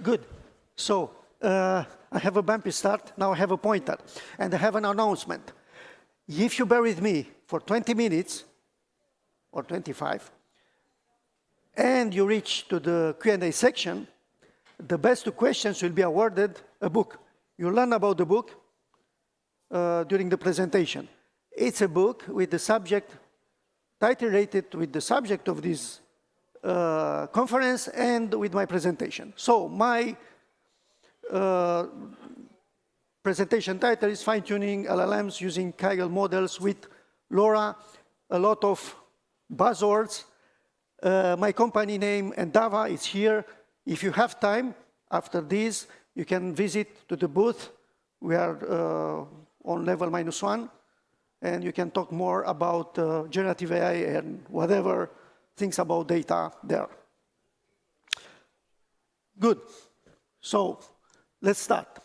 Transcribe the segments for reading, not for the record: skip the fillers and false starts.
Good. So I have a bumpy start. Now I have a pointer. And I have an announcement. If you bear with me for 20 minutes, or 25, and you reach to the Q&A section, the best two questions will be awarded a book. You learn about the book during the presentation. It's a book with the subject, title related with the subject of this conference and with my presentation. So my presentation title is Fine-Tuning LLMs using Kaggle Models with LoRA, a lot of buzzwords. My company name, Endava, is here. If you have time after this, you can visit to the booth. We are on level -1, and you can talk more about generative AI and whatever things about data there. Good. So let's start.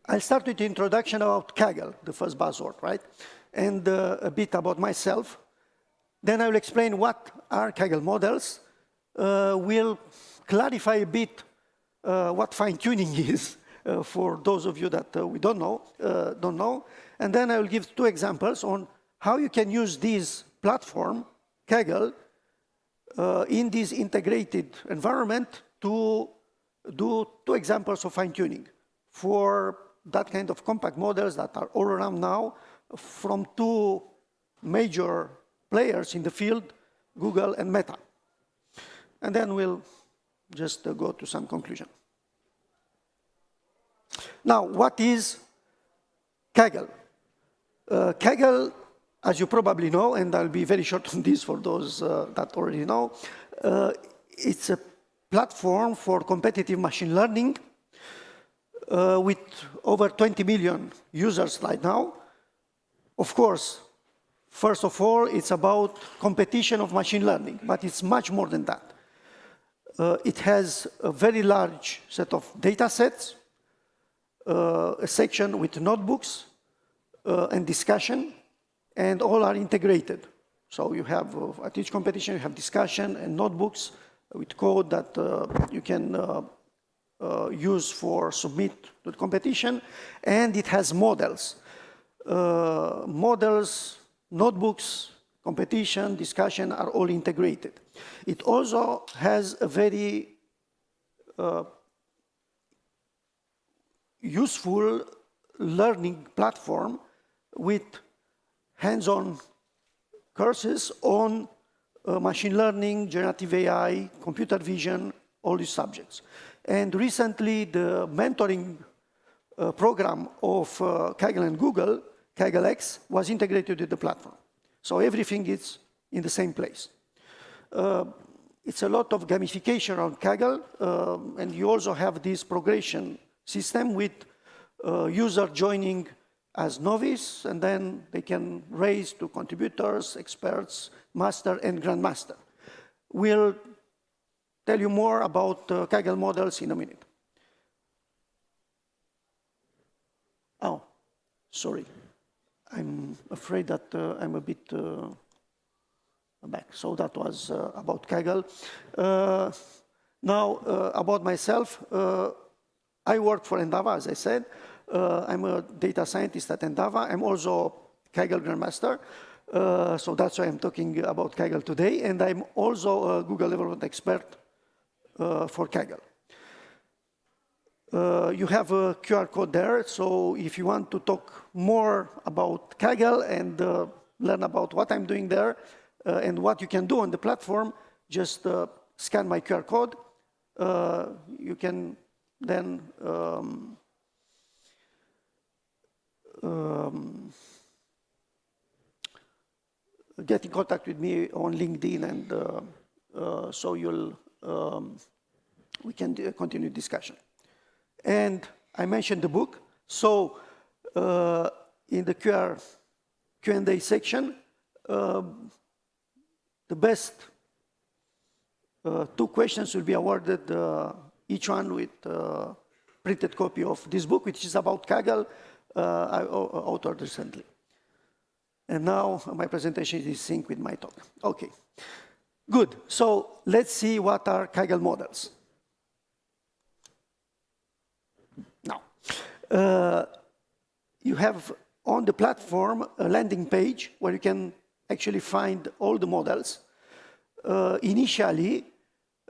I'll start with the introduction about Kaggle, the first buzzword, right? And a bit about myself. Then I will explain what are Kaggle models. We'll clarify a bit what fine-tuning is for those of you that we don't know. And then I will give 2 examples on how you can use this platform, Kaggle, in this integrated environment to do 2 examples of fine-tuning for that kind of compact models that are all around now from 2 major players in the field, Google and Meta. And then we'll just go to some conclusion. Now, what is Kaggle? Kaggle, as you probably know, and I'll be very short on this for those that already know, it's a platform for competitive machine learning with over 20 million users right now. Of course, first of all, it's about competition of machine learning, but it's much more than that. It has a very large set of data sets, a section with notebooks and discussion, and all are integrated. So you have, at each competition, you have discussion and notebooks with code that you can use for submit to the competition, and it has models. Models, notebooks, competition, discussion are all integrated. It also has a very useful learning platform with hands-on courses on machine learning, generative AI, computer vision, all these subjects. And recently, the mentoring program of Kaggle and Google, Kaggle X, was integrated with the platform. So everything is in the same place. It's a lot of gamification around Kaggle, and you also have this progression system with user joining as novice, and then they can raise to contributors, experts, master, and grandmaster. We'll tell you more about Kaggle models in a minute. Oh, sorry. I'm afraid that I'm a bit back. So that was about Kaggle. Now, about myself, I work for Endava, as I said. I'm a data scientist at Endava. I'm also Kaggle Grandmaster. So that's why I'm talking about Kaggle today. And I'm also a Google Development Expert for Kaggle. You have a QR code there, so if you want to talk more about Kaggle and learn about what I'm doing there and what you can do on the platform, just scan my QR code. You can then get in contact with me on LinkedIn, and so we can continue discussion. And I mentioned the book. So in the Q&A section, the best 2 questions will be awarded, each one with a printed copy of this book, which is about Kaggle, I authored recently. And now my presentation is in sync with my talk. OK. Good. So let's see what are Kaggle models. You have on the platform a landing page where you can actually find all the models. Initially,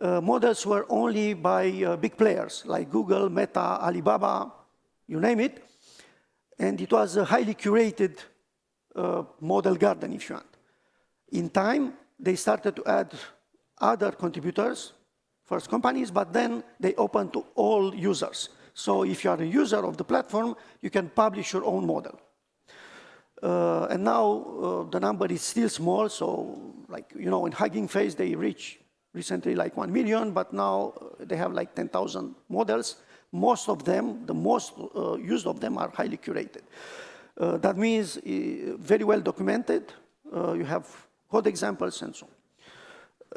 models were only by big players like Google, Meta, Alibaba, you name it. And it was a highly curated model garden, if you want. In time, they started to add other contributors, first companies, but then they opened to all users. So if you are a user of the platform, you can publish your own model. And now the number is still small, so like, you know, in Hugging Face, they reached recently like 1 million, but now they have like 10,000 models. Most of them, the most used of them are highly curated. That means very well documented. You have code examples and so on.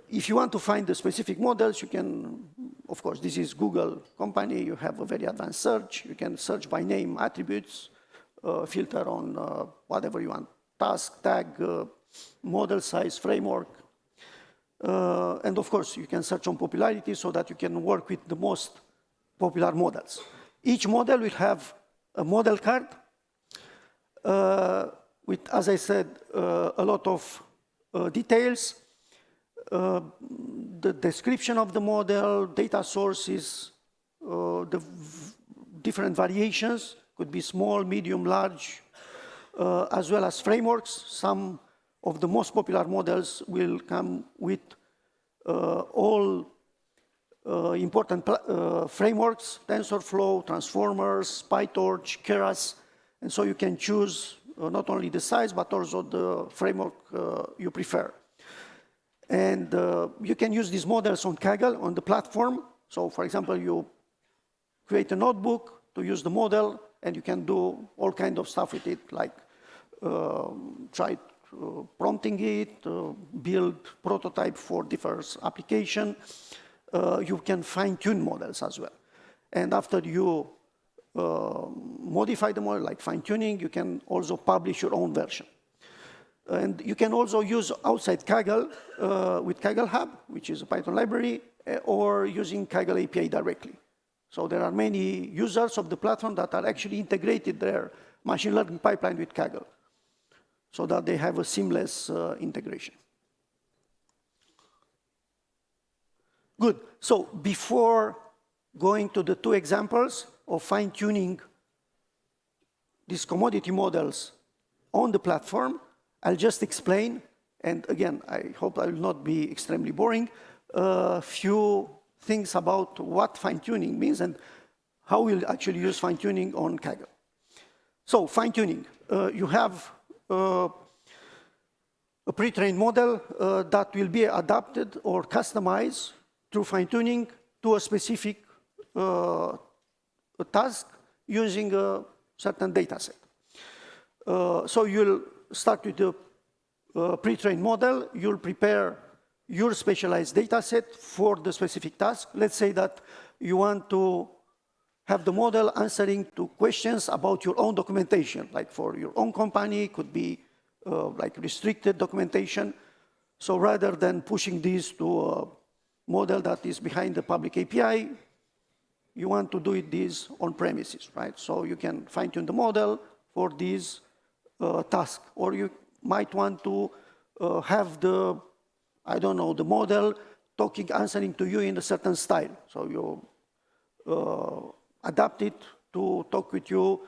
If you want to find the specific models, you can, of course, this is Google company. You have a very advanced search. You can search by name, attributes, filter on whatever you want, task, tag, model size, framework. And of course, you can search on popularity so that you can work with the most popular models. Each model will have a model card with, as I said, a lot of details, the description of the model, data sources, the different variations, could be small, medium, large, as well as frameworks. Some of the most popular models will come with all important frameworks, TensorFlow, Transformers, PyTorch, Keras, and so you can choose not only the size, but also the framework you prefer. And you can use these models on Kaggle, on the platform. So for example, you create a notebook to use the model, and you can do all kinds of stuff with it, like try prompting it, build prototype for different application. You can fine-tune models as well. And after you modify the model, like fine-tuning, you can also publish your own version. And you can also use outside Kaggle with Kaggle Hub, which is a Python library, or using Kaggle API directly. So there are many users of the platform that are actually integrated their machine learning pipeline with Kaggle, so that they have a seamless integration. Good. So before going to the two examples of fine-tuning these commodity models on the platform, I'll just explain, and again, I hope I will not be extremely boring, a few things about what fine-tuning means and how we'll actually use fine-tuning on Kaggle. So fine-tuning, you have a pre-trained model that will be adapted or customized through fine-tuning to a specific task using a certain data set. So you'll start with the pre-trained model. You'll prepare your specialized data set for the specific task. Let's say that you want to have the model answering to questions about your own documentation, like for your own company, could be like restricted documentation. So rather than pushing this to a model that is behind the public API, you want to do this on premises, right? So you can fine-tune the model for this task, or you might want to have the, I don't know, the model answering to you in a certain style. So you adapt it to talk with you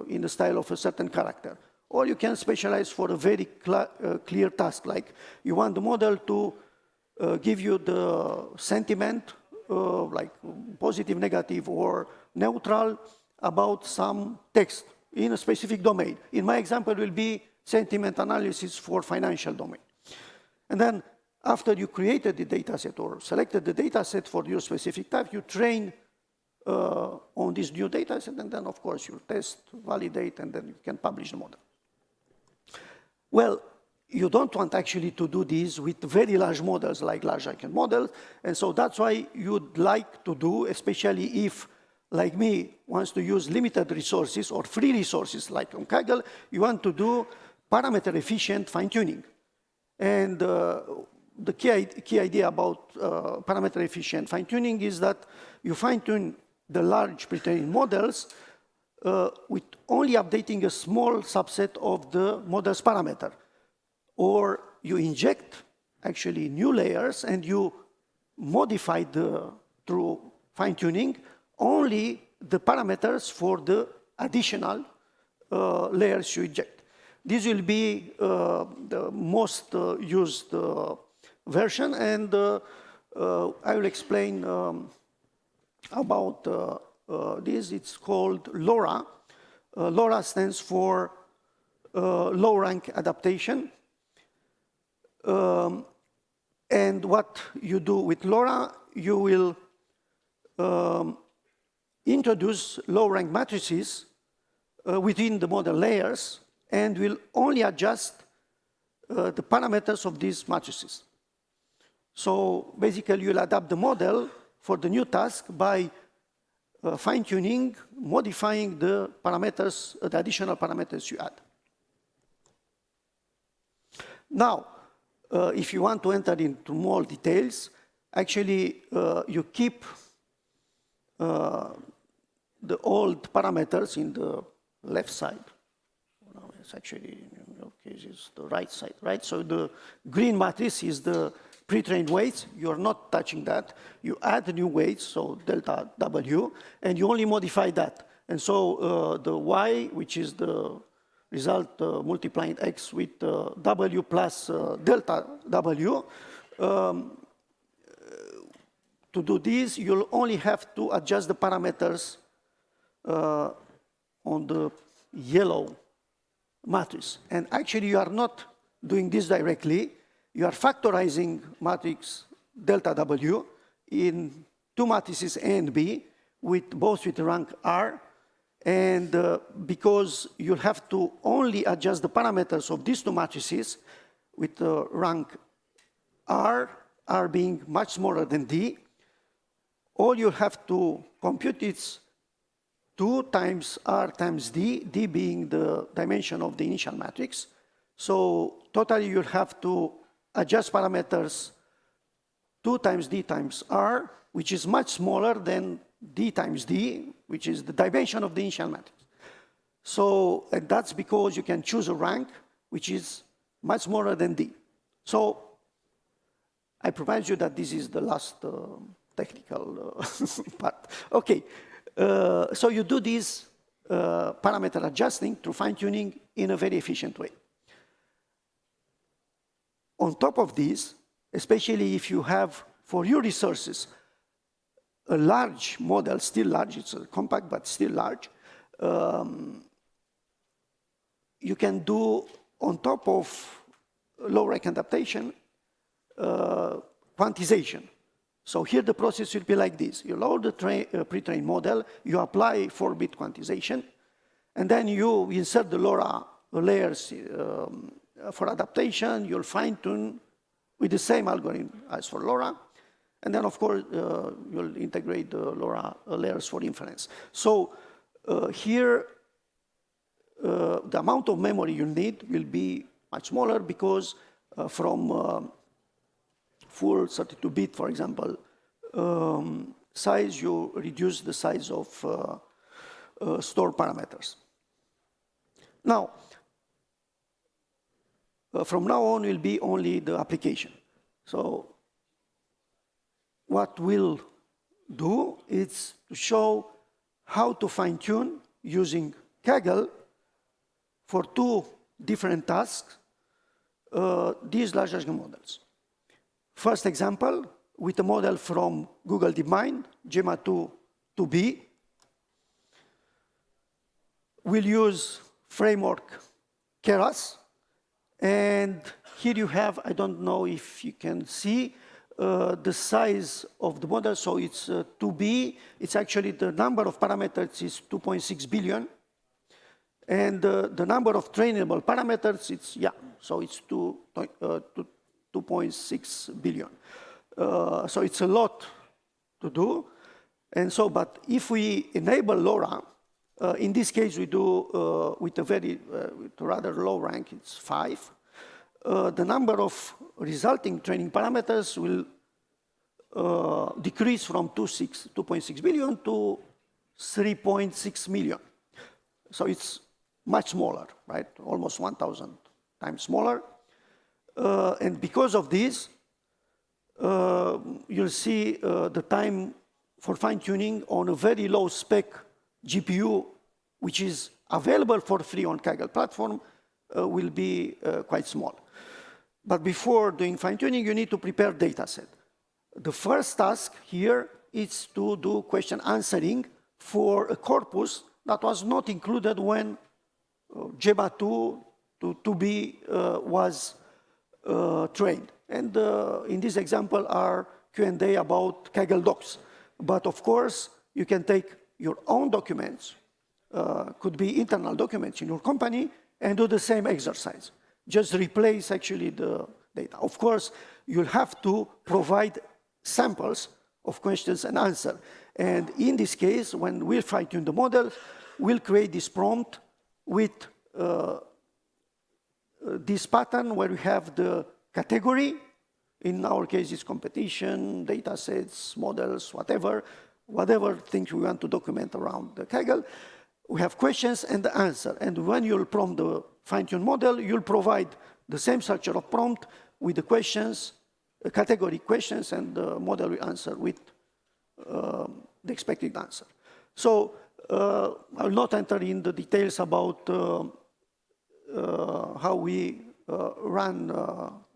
in the style of a certain character. Or you can specialize for a very clear task, like you want the model to give you the sentiment, like positive, negative, or neutral about some text in a specific domain. In my example, it will be sentiment analysis for financial domain. And then after you created the data set or selected the data set for your specific type, you train on this new data set, and then of course you test, validate, and then you can publish the model. Well, you don't want actually to do this with very large models like large-rank models, and so that's why you'd like to do, especially if, like me, wants to use limited resources or free resources like on Kaggle, you want to do parameter-efficient fine-tuning. And the key idea about parameter-efficient fine-tuning is that you fine-tune the large pre-trained models with only updating a small subset of the model's parameter. Or you inject actually new layers and you modify through fine-tuning only the parameters for the additional layers you inject. This will be the most used version, and I will explain about this. It's called LoRA. LoRA stands for Low-Rank Adaptation. And what you do with LoRA, you will introduce low-rank matrices within the model layers and will only adjust the parameters of these matrices. So basically, you'll adapt the model for the new task by fine-tuning, modifying the parameters, the additional parameters you add. Now, if you want to enter into more details, actually, you keep the old parameters in the left side. It's actually, in your case, it's the right side, right? So the green matrix is the pre-trained weights. You're not touching that. You add the new weights, so delta W, and you only modify that. And so the Y, which is the result multiplying X with W plus delta W, to do this, you'll only have to adjust the parameters on the yellow matrix. And actually, you are not doing this directly. You are factorizing matrix delta W in two matrices A and B, both with rank R. And because you'll have to only adjust the parameters of these two matrices with rank R, R being much smaller than D, all you have to compute is 2 times R times D, D being the dimension of the initial matrix. So totally you'll have to adjust parameters 2 times D times R, which is much smaller than D times D, which is the dimension of the initial matrix. So and that's because you can choose a rank which is much smaller than D. So I promise you that this is the last technical part. Okay, so you do this parameter adjusting through fine-tuning in a very efficient way. On top of this, especially if you have, for your resources, a large model, still large, it's compact, but still large, you can do, on top of low-rank adaptation, quantization. So here the process will be like this. You load the pre-trained model, you apply 4-bit quantization, and then you insert the LoRA layers for adaptation. You'll fine-tune with the same algorithm as for LoRA. And then, of course, you'll integrate the LoRA layers for inference. So here, the amount of memory you need will be much smaller because from full 32-bit, for example, size, you reduce the size of store parameters. Now, from now on will be only the application. So what we'll do is to show how to fine-tune using Kaggle for 2 different tasks these large language models. First example, with a model from Google DeepMind, Gemma 2B. We'll use framework Keras. And here you have, I don't know if you can see, the size of the model. So it's 2B. It's actually the number of parameters is 2.6 billion. And the number of trainable parameters, it's, so it's 2.6 billion. So it's a lot to do. And so, but if we enable LoRA, in this case we do with a very with a rather low rank, it's 5. The number of resulting training parameters will decrease from 2.6 billion to 3.6 million. So it's much smaller, right? Almost 1,000 times smaller. And because of this, you'll see the time for fine-tuning on a very low-spec GPU, which is available for free on Kaggle platform, will be quite small. But before doing fine-tuning, you need to prepare data set. The first task here is to do question answering for a corpus that was not included when GEMA 2B was trained. And in this example are Q&A about Kaggle docs. But of course, you can take your own documents, could be internal documents in your company, and do the same exercise. Just replace actually the data. Of course, you'll have to provide samples of questions and answer. And in this case, when we'll fine-tune the model, we'll create this prompt with this pattern where we have the category. In our case, it's competition, data sets, models, whatever things we want to document around the Kaggle. We have questions and the answer. And when you'll prompt the fine-tuned model, you'll provide the same structure of prompt with the questions, category questions, and the model will answer with the expected answer. So I will not enter in the details about how we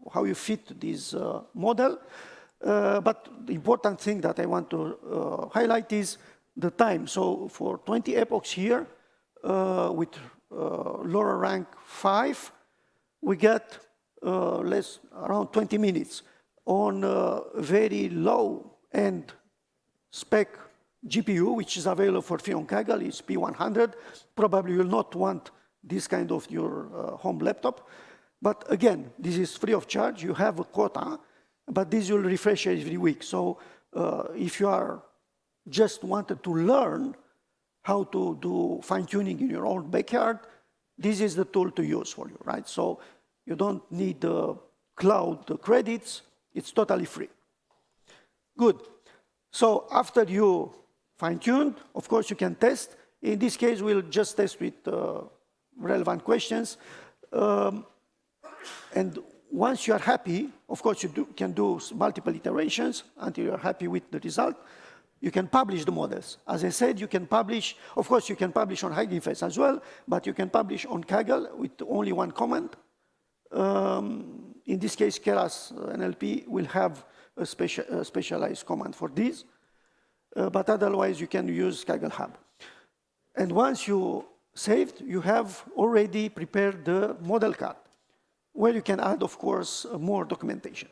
how you fit this model. But the important thing that I want to highlight is the time. So for 20 epochs here, with LoRA rank 5, we get around 20 minutes. On very low-end spec GPU, which is available for free on Kaggle, is P100. Probably you will not want this kind of your home laptop. But again, this is free of charge. You have a quota, but this will refresh every week. So if you are just wanted to learn how to do fine-tuning in your own backyard, this is the tool to use for you, right? So you don't need the cloud credits. It's totally free. Good. So after you fine-tuned, of course, you can test. In this case, we'll just test with relevant questions. And once you are happy, of course, you can do multiple iterations until you're happy with the result. You can publish the models. As I said, you can publish, of course, you can publish on Hugging Face as well, but you can publish on Kaggle with only one comment. In this case, Keras NLP will have a specialized command for this, but otherwise you can use Kaggle Hub. And once you saved, you have already prepared the model card, where you can add, of course, more documentation.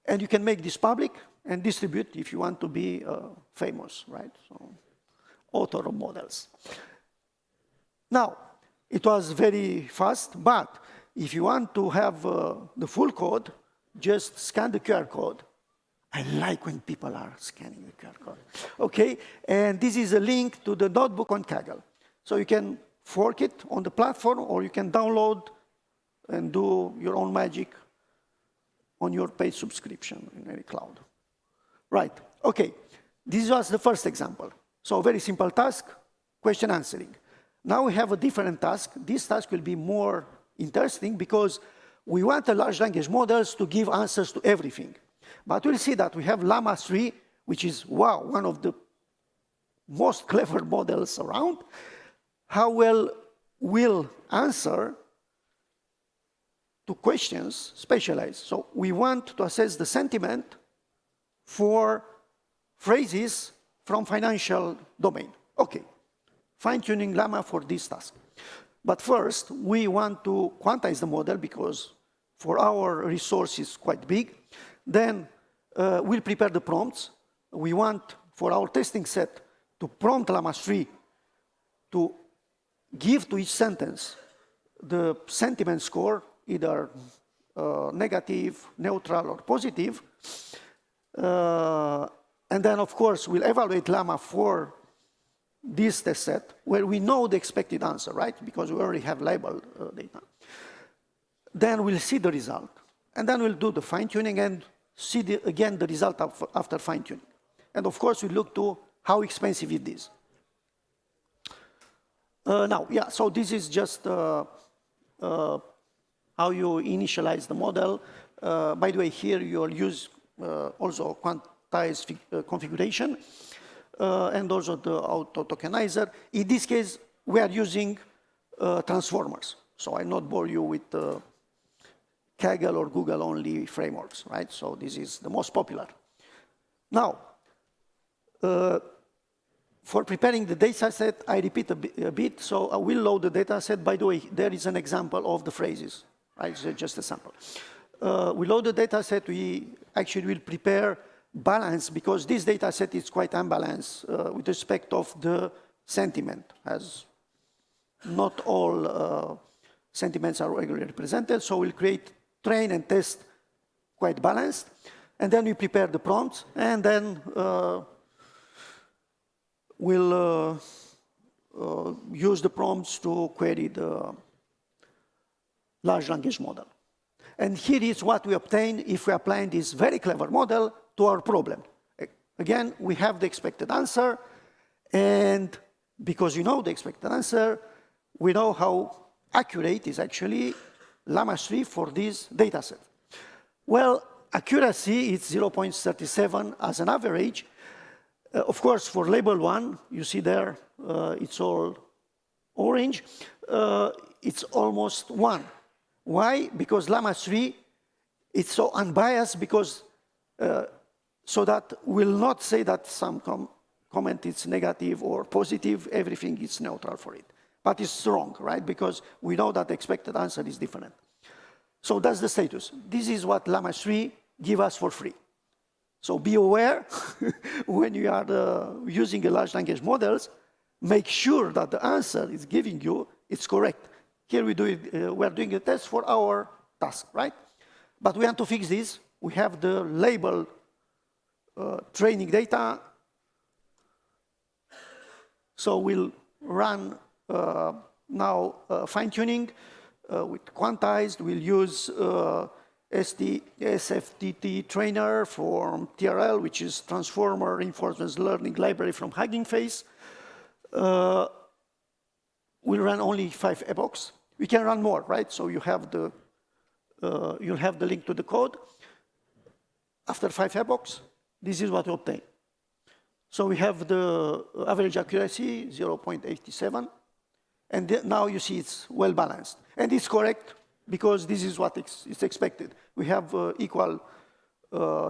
And you can make this public and distribute if you want to be famous, right? So, author of models. Now, it was very fast, but if you want to have the full code, just scan the QR code. I like when people are scanning the QR code. Okay, and this is a link to the notebook on Kaggle. So you can fork it on the platform, or you can download and do your own magic on your paid subscription in any cloud. Right, okay, this was the first example. So very simple task, question answering. Now we have a different task. This task will be more interesting because we want the large language models to give answers to everything. But we'll see that we have Llama 3, which is, wow, one of the most clever models around. How well will answer to questions specialized. So we want to assess the sentiment for phrases from financial domain. Okay, fine-tuning Llama for this task. But first, we want to quantize the model because for our resources quite big. Then we'll prepare the prompts. We want for our testing set to prompt Llama 3 to give to each sentence the sentiment score, either negative, neutral, or positive. And then, of course, we'll evaluate Llama for this test set where we know the expected answer, right? Because we already have labeled data. Then we'll see the result. And then we'll do the fine-tuning and see again the result after fine-tuning. And of course, we look to how expensive it is. Now, yeah, so this is just how you initialize the model. By the way, here you'll use also quantized configuration and also the auto tokenizer. In this case, we are using transformers. So I'll not bore you with Kaggle or Google only frameworks, right? So this is the most popular. Now, for preparing the data set, I repeat a bit. So I will load the data set. By the way, there is an example of the phrases, right? So just a sample. We load the data set. We actually will prepare balance because this data set is quite unbalanced with respect of the sentiment, as not all sentiments are regularly represented. So we'll create train and test quite balanced. And then we prepare the prompts, and then we'll use the prompts to query the large language model. And here is what we obtain if we apply this very clever model to our problem. Again, we have the expected answer, and because you know the expected answer, we know how accurate is actually Llama 3 for this data set. Well, accuracy is 0.37 as an average. Of course, for label 1, you see there, it's all orange. It's almost 1. Why? Because Llama 3, it's so unbiased because so that will not say that some comment is negative or positive, everything is neutral for it. But it's wrong, right? Because we know that the expected answer is different. So that's the status. This is what Llama 3 give us for free. So be aware when you are using a large language models, make sure that the answer is giving you, it's correct. Here we do it, we're doing a test for our task, right? But we want to fix this. We have the label training data. So we'll run now fine-tuning with quantized. We'll use SFTT trainer from TRL, which is Transformer Reinforcement Learning Library from Hugging Face. We'll run only 5 epochs. We can run more, right? So you have the you'll have the link to the code. After 5 epochs, this is what we obtain. So we have the average accuracy, 0.87. And now you see it's well balanced. And it's correct because this is what is expected. We have equal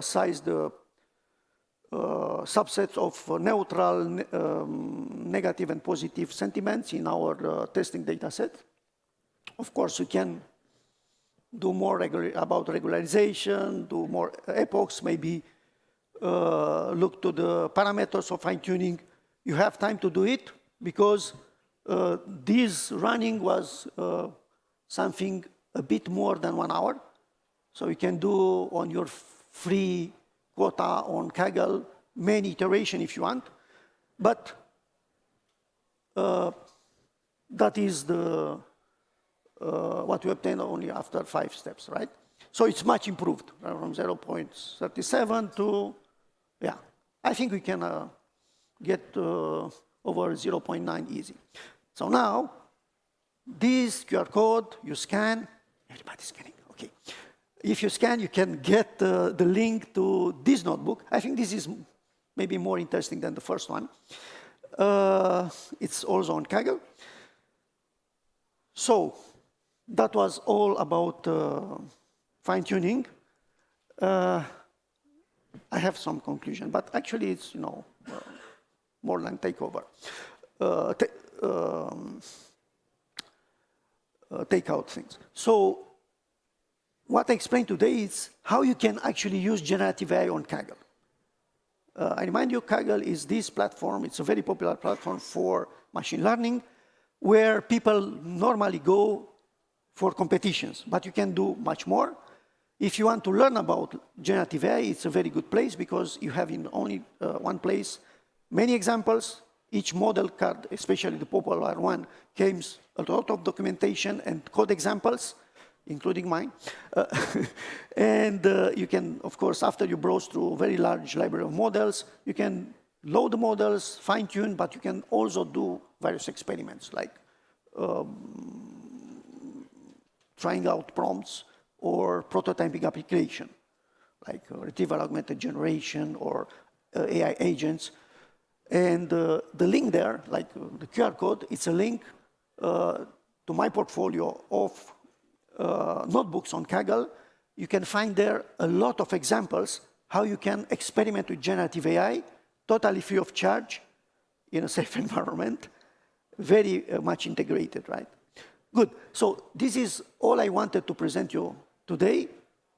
sized subsets of neutral, negative, and positive sentiments in our testing data set. Of course, we can do more about regularization, do more epochs, maybe look to the parameters of fine-tuning. You have time to do it because this running was something a bit more than 1 hour. So you can do on your free quota on Kaggle many iterations if you want. But that is the what we obtain only after 5 steps, right? So it's much improved from 0.37 to, yeah, I think we can get over 0.9 easy. So now, this QR code, you scan, everybody's scanning, okay. If you scan, you can get the link to this notebook. I think this is maybe more interesting than the first one. It's also on Kaggle. So, that was all about fine-tuning. I have some conclusion, but actually it's, you know, more than takeover. Take out things. So what I explained today is how you can actually use generative AI on Kaggle. I remind you, Kaggle is this platform. It's a very popular platform for machine learning where people normally go for competitions, but you can do much more. If you want to learn about generative AI, it's a very good place because you have in only one place many examples. Each model card, especially the popular one, comes a lot of documentation and code examples, including mine. And you can, of course, after you browse through a very large library of models, you can load the models, fine-tune, but you can also do various experiments, like trying out prompts or prototyping application, like retrieval augmented generation or AI agents. And the link there, like the QR code, it's a link to my portfolio of notebooks on Kaggle. You can find there a lot of examples how you can experiment with generative AI, totally free of charge, in a safe environment, very much integrated, right? Good. So this is all I wanted to present you today.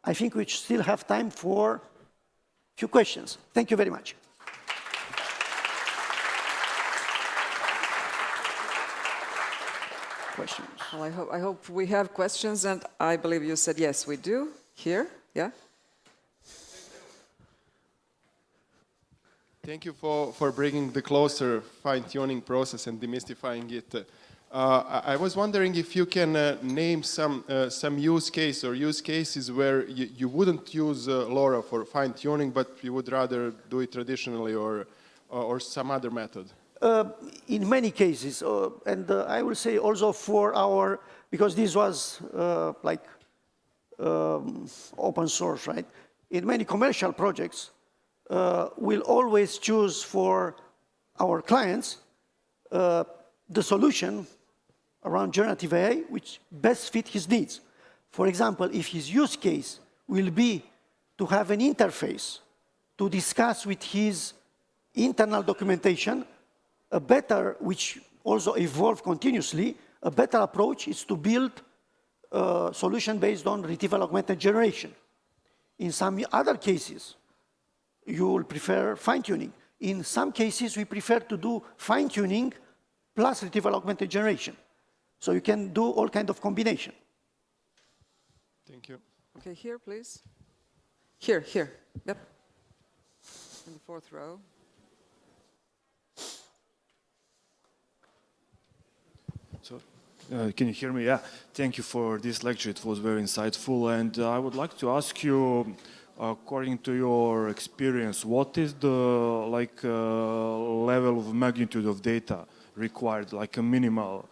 I think we still have time for a few questions. Thank you very much. Questions? Well, I hope we have questions, and I believe you said yes, we do. Here, yeah? Thank you for bringing the closer fine-tuning process and demystifying it. I was wondering if you can name some use case or use cases where you wouldn't use LoRa for fine-tuning, but you would rather do it traditionally or some other method. In many cases, and I will say also for our, because this was like open source, right? In many commercial projects, we'll always choose for our clients the solution around generative AI which best fit his needs. For example, if his use case will be to have an interface to discuss with his internal documentation, a better, which also evolve continuously, a better approach is to build a solution based on retrieval augmented generation. In some other cases, you will prefer fine-tuning. In some cases, we prefer to do fine-tuning plus retrieval augmented generation. So you can do all kind of combination. Thank you. Okay, here, please. Here. Yep. In the fourth row. So, can you hear me? Yeah. Thank you for this lecture. It was very insightful. And I would like to ask you, according to your experience, what is the level of magnitude of data required, like a minimal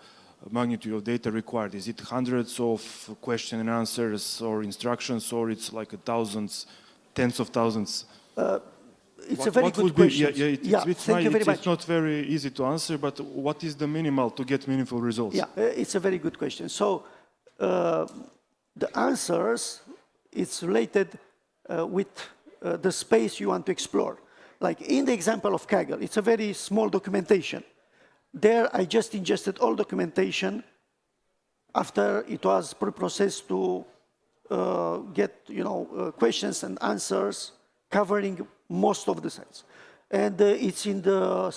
magnitude of data required? Is it hundreds of question and answers or instructions, or it's like thousands, tens of thousands? It's a very good question. Thank you very much. It's not very easy to answer, but what is the minimal to get meaningful results? Yeah, it's a very good question. So the answers, it's related with the space you want to explore. Like in the example of Kaggle, it's a very small documentation. There, I just ingested all documentation after it was pre-processed to get, questions and answers covering most of the sites. And it's in the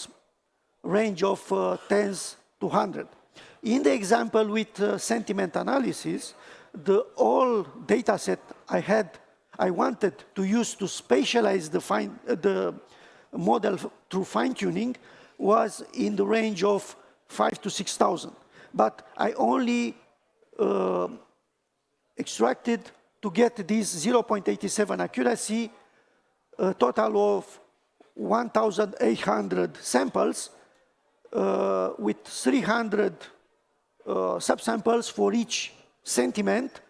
range of tens to 100. In the example with sentiment analysis, the all data set I wanted to use to spatialize the model through fine-tuning was in the range of 5,000 to 6,000. But I only extracted to get this 0.87 accuracy, a total of 1,800 samples with 300 subsamples for each sentiment,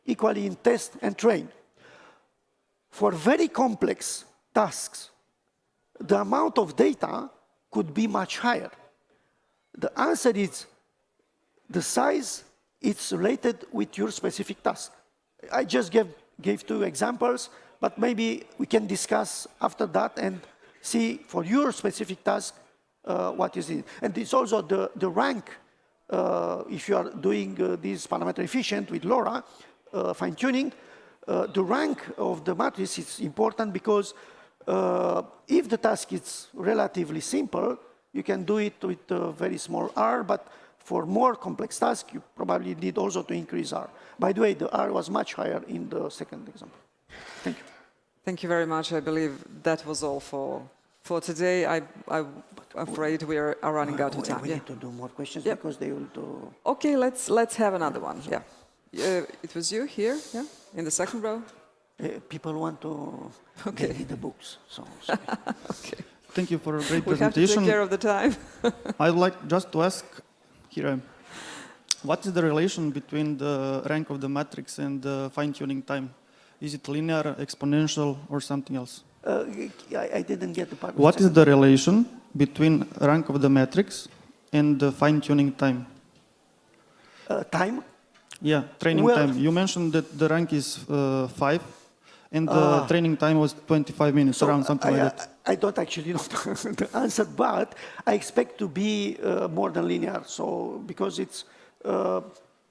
equally in test and train. For very complex tasks, the amount of data could be much higher. The answer is the size, it's related with your specific task. I just gave two examples, but maybe we can discuss after that and see for your specific task what is it. And it's also the rank, if you are doing this parameter efficient with LoRa, fine-tuning, the rank of the matrix is important because if the task is relatively simple, you can do it with a very small R, but for more complex tasks, you probably need also to increase R. By the way, the R was much higher in the second example. Thank you. Thank you very much. I believe that was all for today. I'm afraid we are running out of time. We need to do more questions because they will do... Okay, let's have another one. Yeah. It was you here, yeah, in the second row. People want to give me the books, so sorry. Okay. Thank you for a great We have to presentation. take care of the time. I'd like just to ask, here What is the relation between the rank of the matrix and the fine-tuning time? Is it linear, exponential, or something else? I didn't get the part. What is the relation between rank of the matrix and the fine-tuning time? Time? Yeah, training Well- time. You mentioned that the rank is 5, and the training time was 25 minutes, around something like that. I don't actually know the answer, but I expect to be more than linear. So because it's,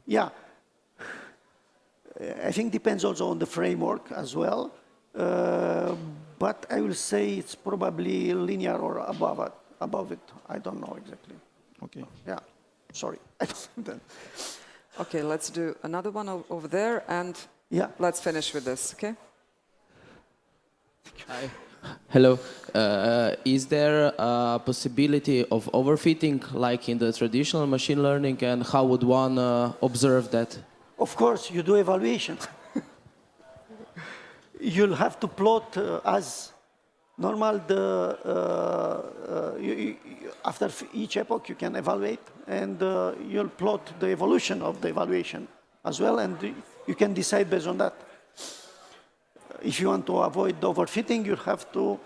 yeah, I think depends also on the framework as well. But I will say it's probably linear or above it. I don't know exactly. Okay. Yeah, sorry. I don't. Okay, let's do another one over there, and Yeah. let's finish with this, okay? Hi. Hello. Is there a possibility of overfitting like in the traditional machine learning, and how would one observe that? Of course, you do evaluation. You'll have to plot as normal. After each epoch, you can evaluate, and you'll plot the evolution of the evaluation as well, and you can decide based on that. If you want to avoid overfitting, you have to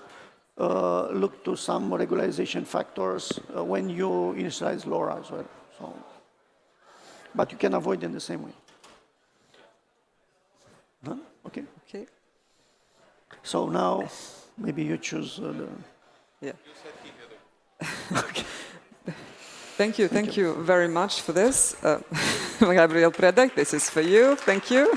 look to some regularization factors when you initialize LoRA as well. So, but you can avoid in the same way. None? Okay. Okay. So now, maybe you choose the... Yeah. Thank you very much for this. Gabriel Preda, this is for you. Thank you.